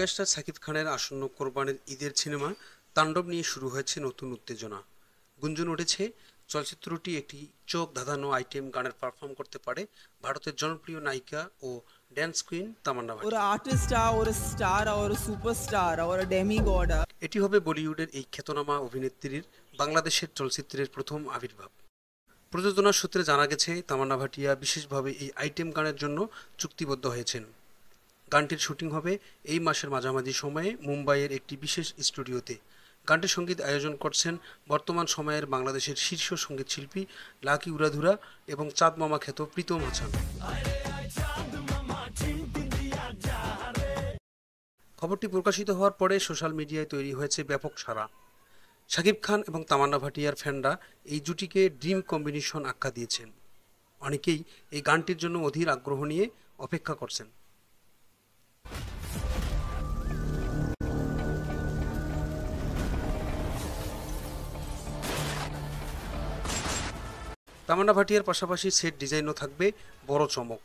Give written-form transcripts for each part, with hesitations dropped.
Megastar Shakib খানের আসন্ন কোরবানির ঈদের সিনেমা তাণ্ডব নিয়ে শুরু হয়েছে নতুন উত্তেজনা। গুঞ্জন উঠেছে চলচ্চিত্রটি একটি চোখ ধাঁধানো আইটেম গানের পারফর্ম করতে পারে ভারতের জনপ্রিয় নায়িকা ও ড্যান্স কুইন তামান্না ஒரு ভাটিয়া। ஆர்டிஸ்டா ஒரு ஸ்டாரா ஒரு சூப்பர் ஸ்டாரா ஒரு ডেমিগডা এটি হবে বলিউডের এই খ্যাতনামা অভিনেত্রীর বাংলাদেশের চলচ্চিত্রের প্রথম আবির্ভাব। প্রযোজনা সূত্রে জানা গেছে তামান্না ভাটিয়া বিশেষভাবে এই আইটেম গানের জন্য চুক্তিবদ্ধ হয়েছেন। গানটির শুটিং হবে এই মাসের মাঝামাঝি সময়ে মুম্বাইয়ের একটি বিশেষ স্টুডিওতে। গানটির সঙ্গীত আয়োজন করছেন বর্তমান সময়ের বাংলাদেশের শীর্ষ সঙ্গীত শিল্পী লাকি উরাধুরা এবং চাঁদ মামা খ্যাত প্রীতম হাসান। খবরটি প্রকাশিত হওয়ার পরে সোশ্যাল মিডিয়ায় তৈরি হয়েছে ব্যাপক সাড়া। শাকিব খান এবং তামান্না ভাটিয়ার ফ্যানরা এই জুটিকে ড্রিম কম্বিনেশন আখ্যা দিয়েছেন। অনেকেই এই গানটির জন্য অধীর আগ্রহ নিয়ে অপেক্ষা করছেন। তামান্না ভাটিয়ার পাশাপাশি সেট ডিজাইনও থাকবে বড় চমক।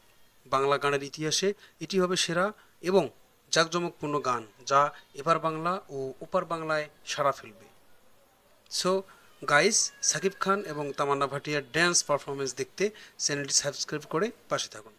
বাংলা গানের ইতিহাসে এটি হবে সেরা এবং জাঁকজমকপূর্ণ গান, যা এপার বাংলা ও ওপার বাংলায় সাড়া ফেলবে। সো গাইস, শাকিব খান এবং তামান্না ভাটিয়ার ড্যান্স পারফরমেন্স দেখতে চ্যানেলটি সাবস্ক্রাইব করে পাশে থাকুন।